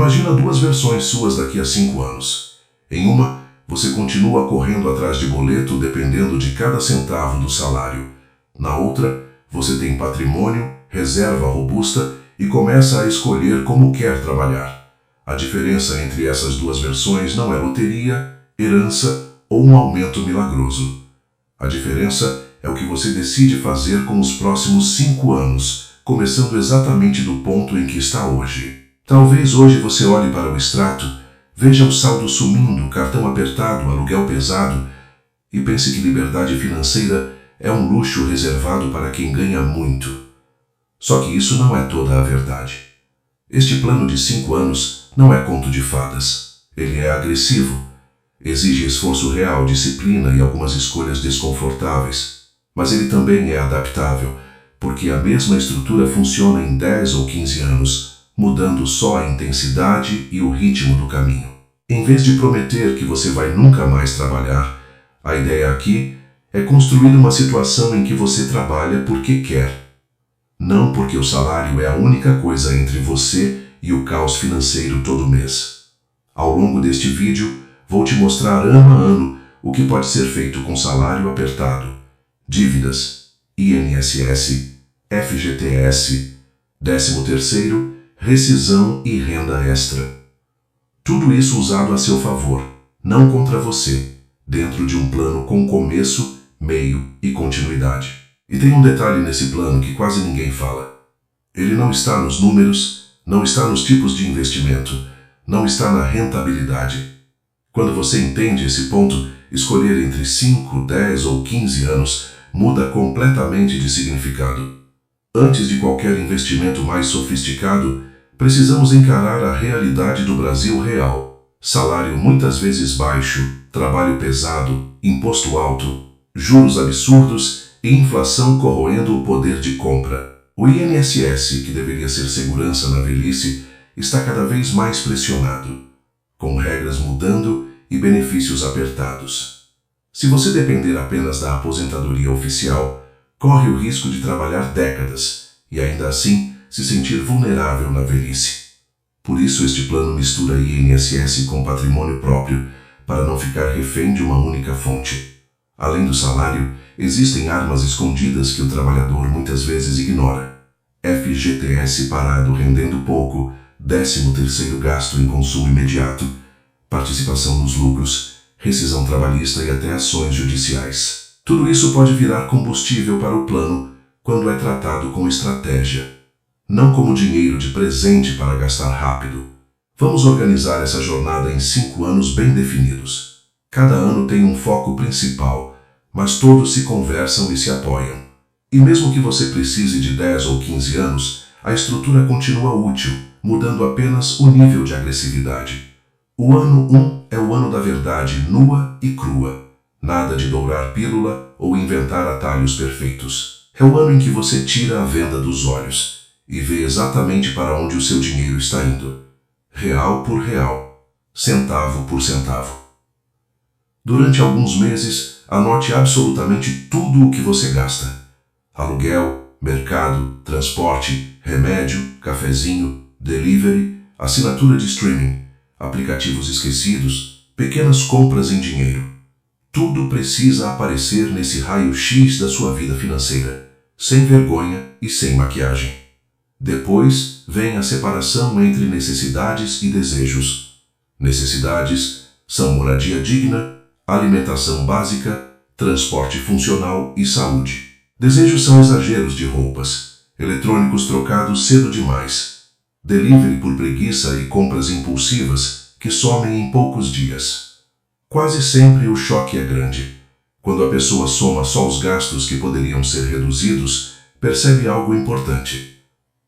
Imagina duas versões suas daqui a 5 anos. Em uma, você continua correndo atrás de boleto dependendo de cada centavo do salário. Na outra, você tem patrimônio, reserva robusta e começa a escolher como quer trabalhar. A diferença entre essas duas versões não é loteria, herança ou um aumento milagroso. A diferença é o que você decide fazer com os próximos 5 anos, começando exatamente do ponto em que está hoje. Talvez hoje você olhe para o extrato, veja o saldo sumindo, cartão apertado, aluguel pesado e pense que liberdade financeira é um luxo reservado para quem ganha muito. Só que isso não é toda a verdade. Este plano de 5 anos não é conto de fadas. Ele é agressivo. Exige esforço real, disciplina e algumas escolhas desconfortáveis. Mas ele também é adaptável, porque a mesma estrutura funciona em 10 ou 15 anos, mudando só a intensidade e o ritmo do caminho. Em vez de prometer que você vai nunca mais trabalhar, a ideia aqui é construir uma situação em que você trabalha porque quer. Não porque o salário é a única coisa entre você e o caos financeiro todo mês. Ao longo deste vídeo, vou te mostrar ano a ano o que pode ser feito com salário apertado, dívidas, INSS, FGTS, 13º, rescisão e renda extra. Tudo isso usado a seu favor, não contra você, dentro de um plano com começo, meio e continuidade. E tem um detalhe nesse plano que quase ninguém fala. Ele não está nos números, não está nos tipos de investimento, não está na rentabilidade. Quando você entende esse ponto, escolher entre 5, 10 ou 15 anos muda completamente de significado. Antes de qualquer investimento mais sofisticado, precisamos encarar a realidade do Brasil real. Salário muitas vezes baixo, trabalho pesado, imposto alto, juros absurdos e inflação corroendo o poder de compra. O INSS, que deveria ser segurança na velhice, está cada vez mais pressionado, com regras mudando e benefícios apertados. Se você depender apenas da aposentadoria oficial, corre o risco de trabalhar décadas e ainda assim se sentir vulnerável na velhice. Por isso este plano mistura INSS com patrimônio próprio, para não ficar refém de uma única fonte. Além do salário, existem armas escondidas que o trabalhador muitas vezes ignora. FGTS parado rendendo pouco, 13º gasto em consumo imediato, participação nos lucros, rescisão trabalhista e até ações judiciais. Tudo isso pode virar combustível para o plano quando é tratado com estratégia, não como dinheiro de presente para gastar rápido. Vamos organizar essa jornada em 5 anos bem definidos. Cada ano tem um foco principal, mas todos se conversam e se apoiam. E mesmo que você precise de 10 ou 15 anos, a estrutura continua útil, mudando apenas o nível de agressividade. O ano 1 é o ano da verdade nua e crua. Nada de dourar pílula ou inventar atalhos perfeitos. É o ano em que você tira a venda dos olhos e vê exatamente para onde o seu dinheiro está indo. Real por real, centavo por centavo. Durante alguns meses, anote absolutamente tudo o que você gasta. Aluguel, mercado, transporte, remédio, cafezinho, delivery, assinatura de streaming, aplicativos esquecidos, pequenas compras em dinheiro. Tudo precisa aparecer nesse raio-x da sua vida financeira, sem vergonha e sem maquiagem. Depois vem a separação entre necessidades e desejos. Necessidades são moradia digna, alimentação básica, transporte funcional e saúde. Desejos são exageros de roupas, eletrônicos trocados cedo demais, delivery por preguiça e compras impulsivas que somem em poucos dias. Quase sempre o choque é grande. Quando a pessoa soma só os gastos que poderiam ser reduzidos, percebe algo importante.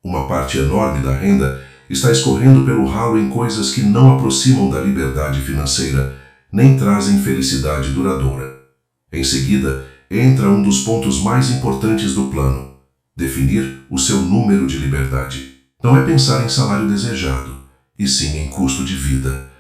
Uma parte enorme da renda está escorrendo pelo ralo em coisas que não aproximam da liberdade financeira, nem trazem felicidade duradoura. Em seguida, entra um dos pontos mais importantes do plano: definir o seu número de liberdade. Não é pensar em salário desejado, e sim em custo de vida.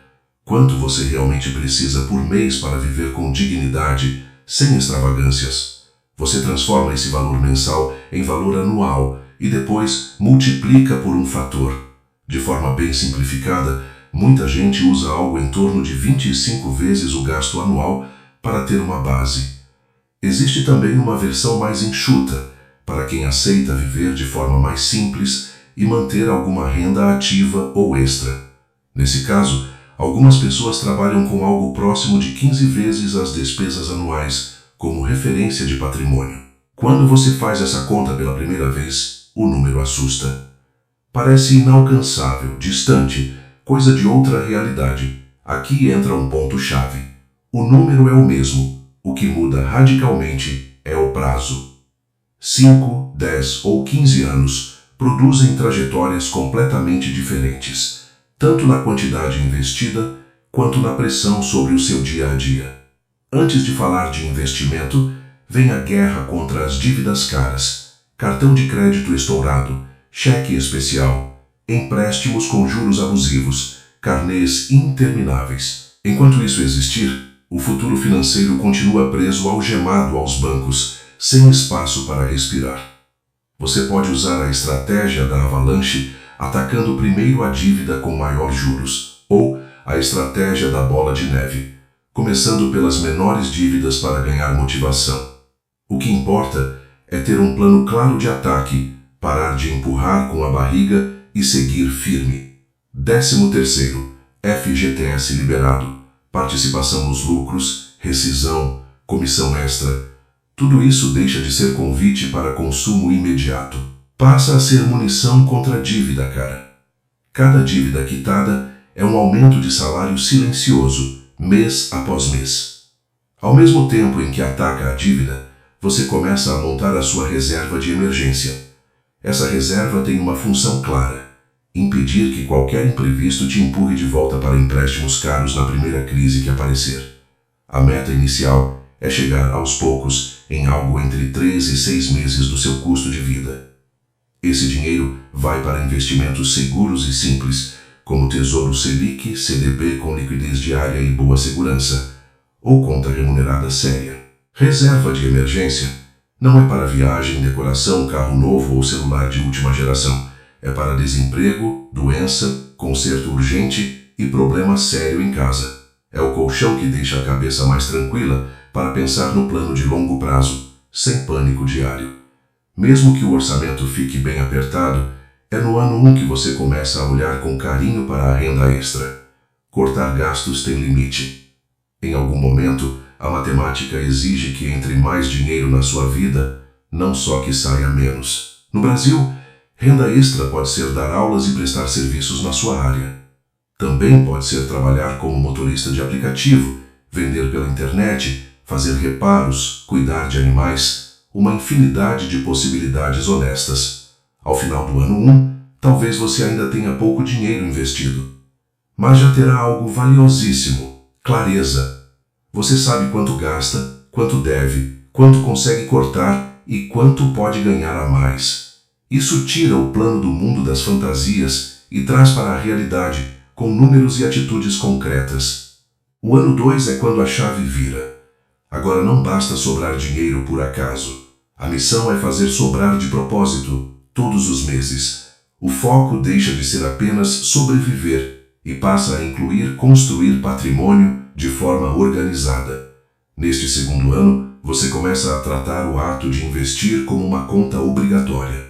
Quanto você realmente precisa por mês para viver com dignidade, sem extravagâncias? Você transforma esse valor mensal em valor anual e depois multiplica por um fator. De forma bem simplificada, muita gente usa algo em torno de 25 vezes o gasto anual para ter uma base. Existe também uma versão mais enxuta, para quem aceita viver de forma mais simples e manter alguma renda ativa ou extra. Nesse caso, algumas pessoas trabalham com algo próximo de 15 vezes as despesas anuais como referência de patrimônio. Quando você faz essa conta pela primeira vez, o número assusta. Parece inalcançável, distante, coisa de outra realidade. Aqui entra um ponto-chave. O número é o mesmo. O que muda radicalmente é o prazo. 5, 10 ou 15 anos produzem trajetórias completamente diferentes, tanto na quantidade investida quanto na pressão sobre o seu dia a dia. Antes de falar de investimento, vem a guerra contra as dívidas caras, cartão de crédito estourado, cheque especial, empréstimos com juros abusivos, carnês intermináveis. Enquanto isso existir, o futuro financeiro continua preso algemado aos bancos, sem espaço para respirar. Você pode usar a estratégia da avalanche atacando primeiro a dívida com maior juros, ou a estratégia da bola de neve, começando pelas menores dívidas para ganhar motivação. O que importa é ter um plano claro de ataque, parar de empurrar com a barriga e seguir firme. 13º, FGTS liberado, participação nos lucros, rescisão, comissão extra. Tudo isso deixa de ser convite para consumo imediato. Passa a ser munição contra a dívida, cara. Cada dívida quitada é um aumento de salário silencioso, mês após mês. Ao mesmo tempo em que ataca a dívida, você começa a montar a sua reserva de emergência. Essa reserva tem uma função clara: impedir que qualquer imprevisto te empurre de volta para empréstimos caros na primeira crise que aparecer. A meta inicial é chegar aos poucos em algo entre 3 e 6 meses do seu custo de vida. Esse dinheiro vai para investimentos seguros e simples, como Tesouro Selic, CDB com liquidez diária e boa segurança, ou conta remunerada séria. Reserva de emergência não é para viagem, decoração, carro novo ou celular de última geração. É para desemprego, doença, conserto urgente e problema sério em casa. É o colchão que deixa a cabeça mais tranquila para pensar no plano de longo prazo, sem pânico diário. Mesmo que o orçamento fique bem apertado, é no ano 1 que você começa a olhar com carinho para a renda extra. Cortar gastos tem limite. Em algum momento, a matemática exige que entre mais dinheiro na sua vida, não só que saia menos. No Brasil, renda extra pode ser dar aulas e prestar serviços na sua área. Também pode ser trabalhar como motorista de aplicativo, vender pela internet, fazer reparos, cuidar de animais, uma infinidade de possibilidades honestas. Ao final do ano 1, talvez você ainda tenha pouco dinheiro investido, mas já terá algo valiosíssimo: clareza. Você sabe quanto gasta, quanto deve, quanto consegue cortar e quanto pode ganhar a mais. Isso tira o plano do mundo das fantasias e traz para a realidade, com números e atitudes concretas. O ano 2 é quando a chave vira. Agora não basta sobrar dinheiro por acaso. A missão é fazer sobrar de propósito, todos os meses. O foco deixa de ser apenas sobreviver e passa a incluir construir patrimônio de forma organizada. Neste segundo ano, você começa a tratar o ato de investir como uma conta obrigatória.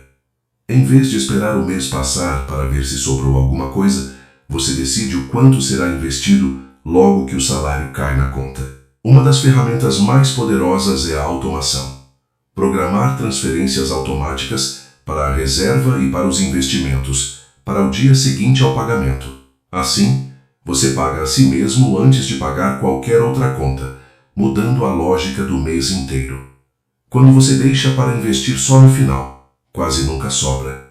Em vez de esperar o mês passar para ver se sobrou alguma coisa, você decide o quanto será investido logo que o salário cai na conta. Uma das ferramentas mais poderosas é a automação. Programar transferências automáticas para a reserva e para os investimentos, para o dia seguinte ao pagamento. Assim, você paga a si mesmo antes de pagar qualquer outra conta, mudando a lógica do mês inteiro. Quando você deixa para investir só no final, quase nunca sobra.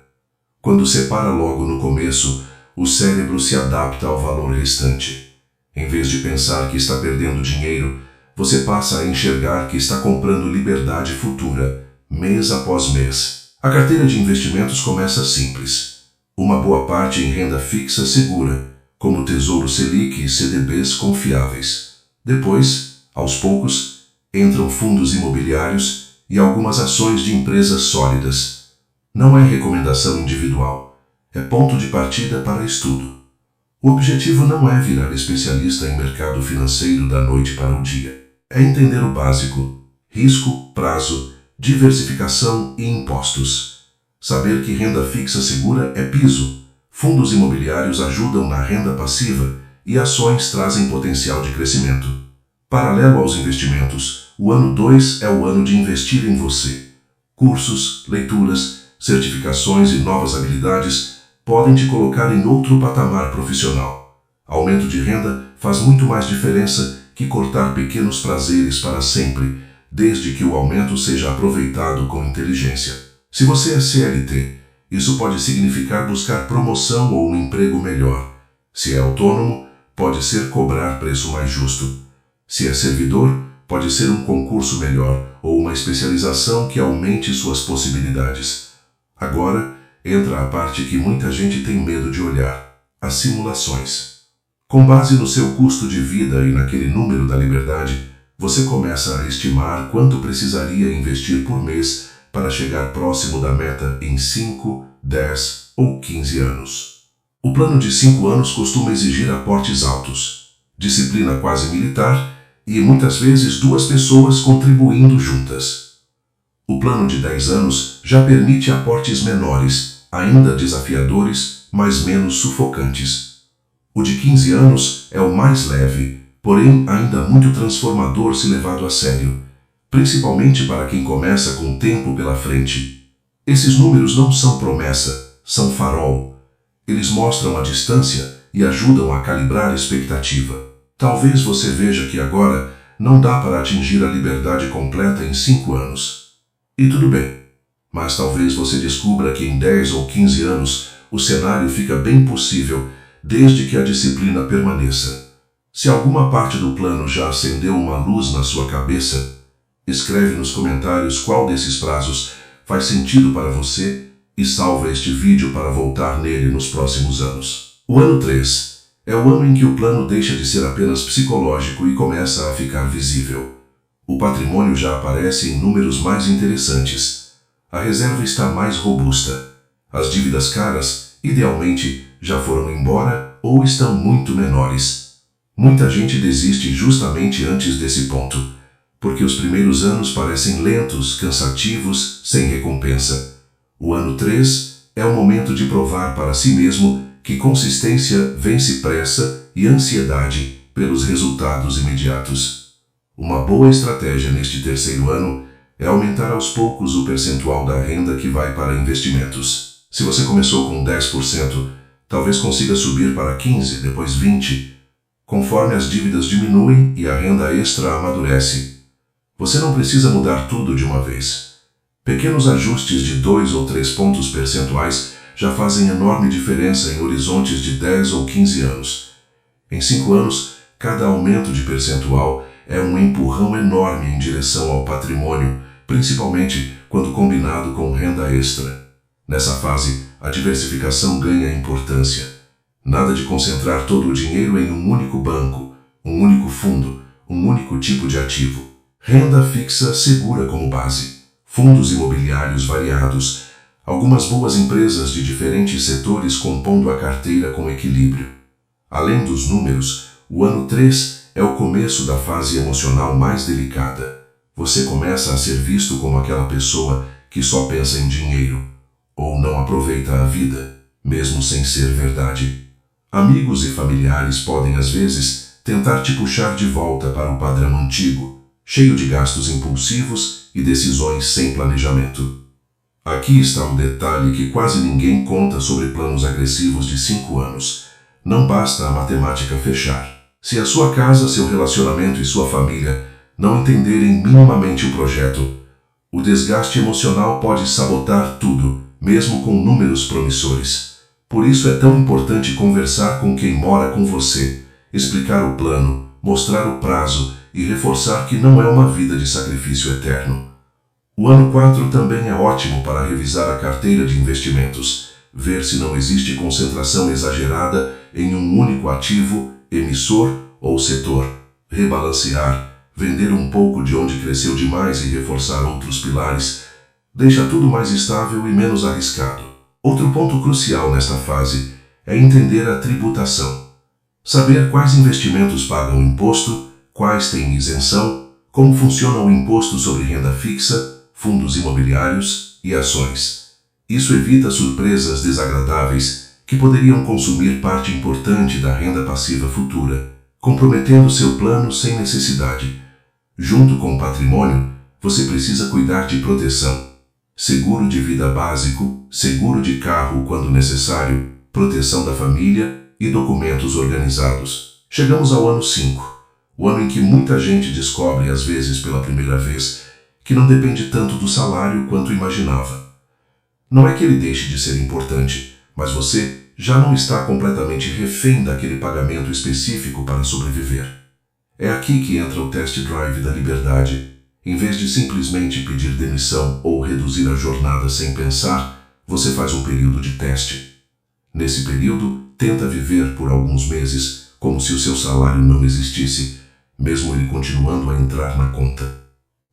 Quando separa logo no começo, o cérebro se adapta ao valor restante. Em vez de pensar que está perdendo dinheiro, você passa a enxergar que está comprando liberdade futura, mês após mês. A carteira de investimentos começa simples. Uma boa parte em renda fixa segura, como Tesouro Selic e CDBs confiáveis. Depois, aos poucos, entram fundos imobiliários e algumas ações de empresas sólidas. Não é recomendação individual. é ponto de partida para estudo. O objetivo não é virar especialista em mercado financeiro da noite para o dia. É entender o básico: risco, prazo, diversificação e impostos. Saber que renda fixa segura é piso, fundos imobiliários ajudam na renda passiva e ações trazem potencial de crescimento. Paralelo aos investimentos, o ano 2 é o ano de investir em você. Cursos, leituras, certificações e novas habilidades podem te colocar em outro patamar profissional. Aumento de renda faz muito mais diferença que cortar pequenos prazeres para sempre, desde que o aumento seja aproveitado com inteligência. Se você é CLT, isso pode significar buscar promoção ou um emprego melhor. Se é autônomo, pode ser cobrar preço mais justo. Se é servidor, pode ser um concurso melhor ou uma especialização que aumente suas possibilidades. Agora, entra a parte que muita gente tem medo de olhar: as simulações. Com base no seu custo de vida e naquele número da liberdade, você começa a estimar quanto precisaria investir por mês para chegar próximo da meta em 5, 10 ou 15 anos. O plano de 5 anos costuma exigir aportes altos, disciplina quase militar e muitas vezes 2 pessoas contribuindo juntas. O plano de 10 anos já permite aportes menores, ainda desafiadores, mas menos sufocantes. O de 15 anos é o mais leve, porém ainda muito transformador se levado a sério, principalmente para quem começa com tempo pela frente. Esses números não são promessa, são farol. Eles mostram a distância e ajudam a calibrar a expectativa. Talvez você veja que agora não dá para atingir a liberdade completa em 5 anos. E tudo bem, mas talvez você descubra que em 10 ou 15 anos o cenário fica bem possível, desde que a disciplina permaneça. Se alguma parte do plano já acendeu uma luz na sua cabeça, escreve nos comentários qual desses prazos faz sentido para você e salva este vídeo para voltar nele nos próximos anos. O ano 3 é o ano em que o plano deixa de ser apenas psicológico e começa a ficar visível. O patrimônio já aparece em números mais interessantes. A reserva está mais robusta. As dívidas caras, idealmente, já foram embora ou estão muito menores. Muita gente desiste justamente antes desse ponto, porque os primeiros anos parecem lentos, cansativos, sem recompensa. O ano 3 é o momento de provar para si mesmo que consistência vence pressa e ansiedade pelos resultados imediatos. Uma boa estratégia neste terceiro ano é aumentar aos poucos o percentual da renda que vai para investimentos. Se você começou com 10%, talvez consiga subir para 15%, depois 20%, conforme as dívidas diminuem e a renda extra amadurece. Você não precisa mudar tudo de uma vez. Pequenos ajustes de 2 ou 3 pontos percentuais já fazem enorme diferença em horizontes de 10 ou 15 anos. Em 5 anos, cada aumento de percentual é um empurrão enorme em direção ao patrimônio, principalmente quando combinado com renda extra. Nessa fase, a diversificação ganha importância. Nada de concentrar todo o dinheiro em um único banco, um único fundo, um único tipo de ativo. Renda fixa segura como base, fundos imobiliários variados, algumas boas empresas de diferentes setores compondo a carteira com equilíbrio. Além dos números, o ano 3 é o começo da fase emocional mais delicada. Você começa a ser visto como aquela pessoa que só pensa em dinheiro, ou não aproveita a vida, mesmo sem ser verdade. Amigos e familiares podem, às vezes, tentar te puxar de volta para o padrão antigo, cheio de gastos impulsivos e decisões sem planejamento. Aqui está um detalhe que quase ninguém conta sobre planos agressivos de 5 anos. Não basta a matemática fechar. Se a sua casa, seu relacionamento e sua família não entenderem minimamente o projeto, o desgaste emocional pode sabotar tudo, mesmo com números promissores. Por isso é tão importante conversar com quem mora com você, explicar o plano, mostrar o prazo e reforçar que não é uma vida de sacrifício eterno. O ano 4 também é ótimo para revisar a carteira de investimentos, ver se não existe concentração exagerada em um único ativo, emissor ou setor, rebalancear, vender um pouco de onde cresceu demais e reforçar outros pilares, deixa tudo mais estável e menos arriscado. Outro ponto crucial nesta fase é entender a tributação. Saber quais investimentos pagam imposto, quais têm isenção, como funciona o imposto sobre renda fixa, fundos imobiliários e ações. Isso evita surpresas desagradáveis que poderiam consumir parte importante da renda passiva futura, comprometendo seu plano sem necessidade. Junto com o patrimônio, você precisa cuidar de proteção. Seguro de vida básico, seguro de carro quando necessário, proteção da família e documentos organizados. Chegamos ao ano 5, o ano em que muita gente descobre, às vezes pela primeira vez, que não depende tanto do salário quanto imaginava. Não é que ele deixe de ser importante, mas você já não está completamente refém daquele pagamento específico para sobreviver. É aqui que entra o test drive da liberdade. Em vez de simplesmente pedir demissão ou reduzir a jornada sem pensar, você faz um período de teste. Nesse período, tenta viver por alguns meses como se o seu salário não existisse, mesmo ele continuando a entrar na conta.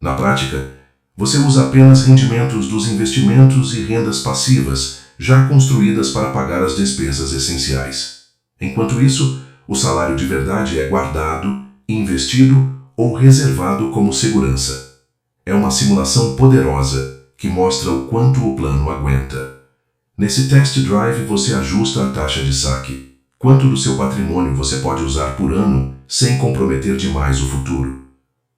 Na prática, você usa apenas rendimentos dos investimentos e rendas passivas já construídas para pagar as despesas essenciais. Enquanto isso, o salário de verdade é guardado, investido ou reservado como segurança. É uma simulação poderosa que mostra o quanto o plano aguenta. Nesse test drive você ajusta a taxa de saque. Quanto do seu patrimônio você pode usar por ano sem comprometer demais o futuro?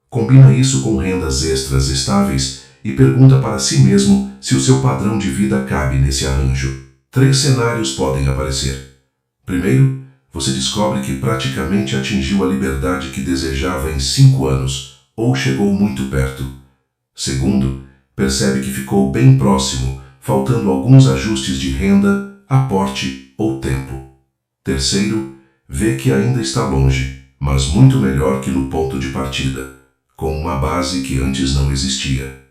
Combina isso com rendas extras estáveis e pergunta para si mesmo se o seu padrão de vida cabe nesse arranjo. 3 cenários podem aparecer. Primeiro, você descobre que praticamente atingiu a liberdade que desejava em 5 anos, ou chegou muito perto. Segundo, percebe que ficou bem próximo, faltando alguns ajustes de renda, aporte ou tempo. Terceiro, vê que ainda está longe, mas muito melhor que no ponto de partida, com uma base que antes não existia.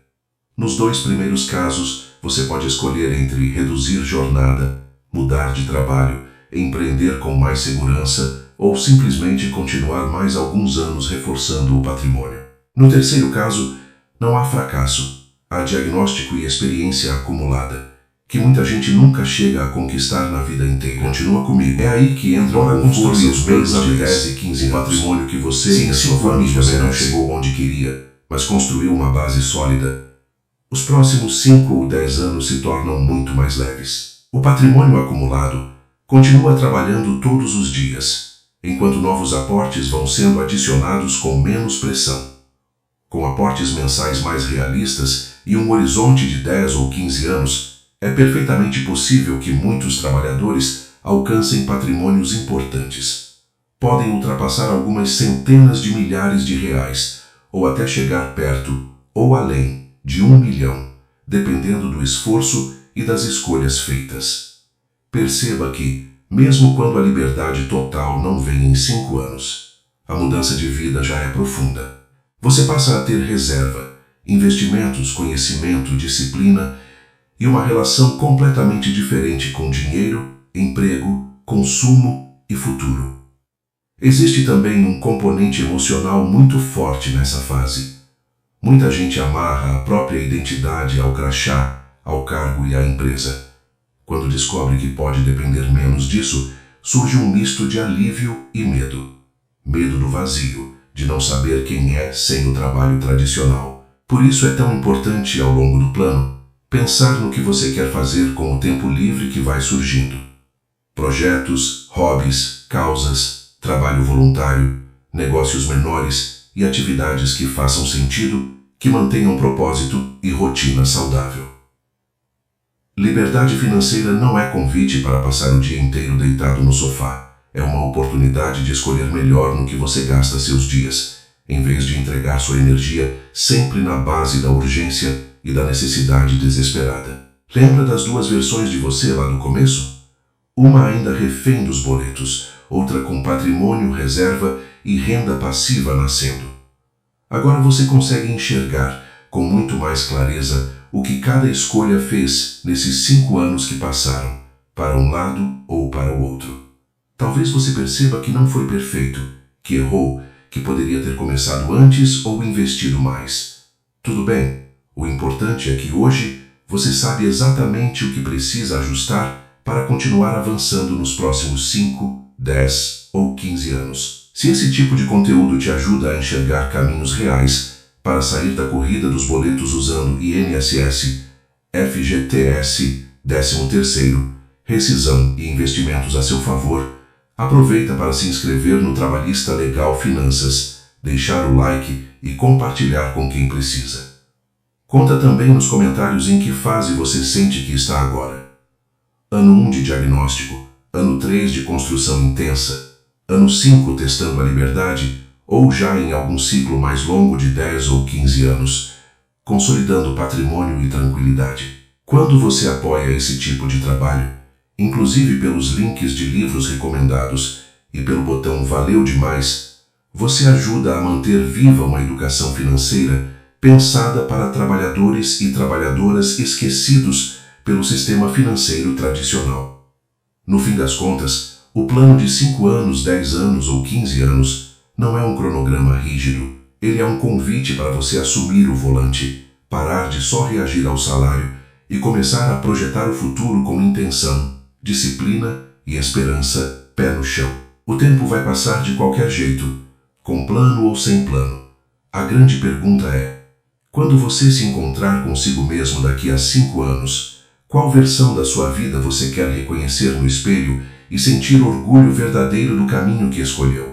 Nos 2 primeiros casos, você pode escolher entre reduzir jornada, mudar de trabalho, empreender com mais segurança ou simplesmente continuar mais alguns anos reforçando o patrimônio. No terceiro caso, não há fracasso, há diagnóstico e experiência acumulada, que muita gente nunca chega a conquistar na vida inteira. Continua comigo. É aí que entra a construir os planos de 10 e 15 anos. Patrimônio que você e sua família não chegou onde queria, mas construiu uma base sólida. Os próximos 5 ou 10 anos se tornam muito mais leves. O patrimônio acumulado continua trabalhando todos os dias, enquanto novos aportes vão sendo adicionados com menos pressão. Com aportes mensais mais realistas e um horizonte de 10 ou 15 anos, é perfeitamente possível que muitos trabalhadores alcancem patrimônios importantes. Podem ultrapassar algumas centenas de milhares de reais, ou até chegar perto, ou além, de 1 milhão, dependendo do esforço e das escolhas feitas. Perceba que, mesmo quando a liberdade total não vem em 5 anos, a mudança de vida já é profunda. Você passa a ter reserva, investimentos, conhecimento, disciplina e uma relação completamente diferente com dinheiro, emprego, consumo e futuro. Existe também um componente emocional muito forte nessa fase. Muita gente amarra a própria identidade ao crachá, ao cargo e à empresa. Quando descobre que pode depender menos disso, surge um misto de alívio e medo. Medo do vazio, de não saber quem é sem o trabalho tradicional. Por isso é tão importante, ao longo do plano, pensar no que você quer fazer com o tempo livre que vai surgindo. Projetos, hobbies, causas, trabalho voluntário, negócios menores e atividades que façam sentido, que mantenham propósito e rotina saudável. Liberdade financeira não é convite para passar o dia inteiro deitado no sofá. É uma oportunidade de escolher melhor no que você gasta seus dias, em vez de entregar sua energia sempre na base da urgência e da necessidade desesperada. Lembra das 2 versões de você lá no começo? Uma ainda refém dos boletos, outra com patrimônio, reserva e renda passiva nascendo. Agora você consegue enxergar com muito mais clareza o que cada escolha fez nesses 5 anos que passaram, para um lado ou para o outro. Talvez você perceba que não foi perfeito, que errou, que poderia ter começado antes ou investido mais. Tudo bem, o importante é que hoje você sabe exatamente o que precisa ajustar para continuar avançando nos próximos 5, 10 ou 15 anos. Se esse tipo de conteúdo te ajuda a enxergar caminhos reais para sair da corrida dos boletos usando INSS, FGTS, 13º, rescisão e investimentos a seu favor, aproveita para se inscrever no Trabalhista Legal Finanças, deixar o like e compartilhar com quem precisa. Conta também nos comentários em que fase você sente que está agora. Ano 1 de diagnóstico, ano 3 de construção intensa, ano 5 testando a liberdade ou já em algum ciclo mais longo de 10 ou 15 anos, consolidando patrimônio e tranquilidade. Quando você apoia esse tipo de trabalho, inclusive pelos links de livros recomendados e pelo botão Valeu Demais, você ajuda a manter viva uma educação financeira pensada para trabalhadores e trabalhadoras esquecidos pelo sistema financeiro tradicional. No fim das contas, o plano de 5 anos, 10 anos ou 15 anos não é um cronograma rígido, ele é um convite para você assumir o volante, parar de só reagir ao salário e começar a projetar o futuro com intenção, disciplina e esperança, pé no chão. O tempo vai passar de qualquer jeito, com plano ou sem plano. A grande pergunta é: quando você se encontrar consigo mesmo daqui a 5 anos, qual versão da sua vida você quer reconhecer no espelho e sentir orgulho verdadeiro do caminho que escolheu?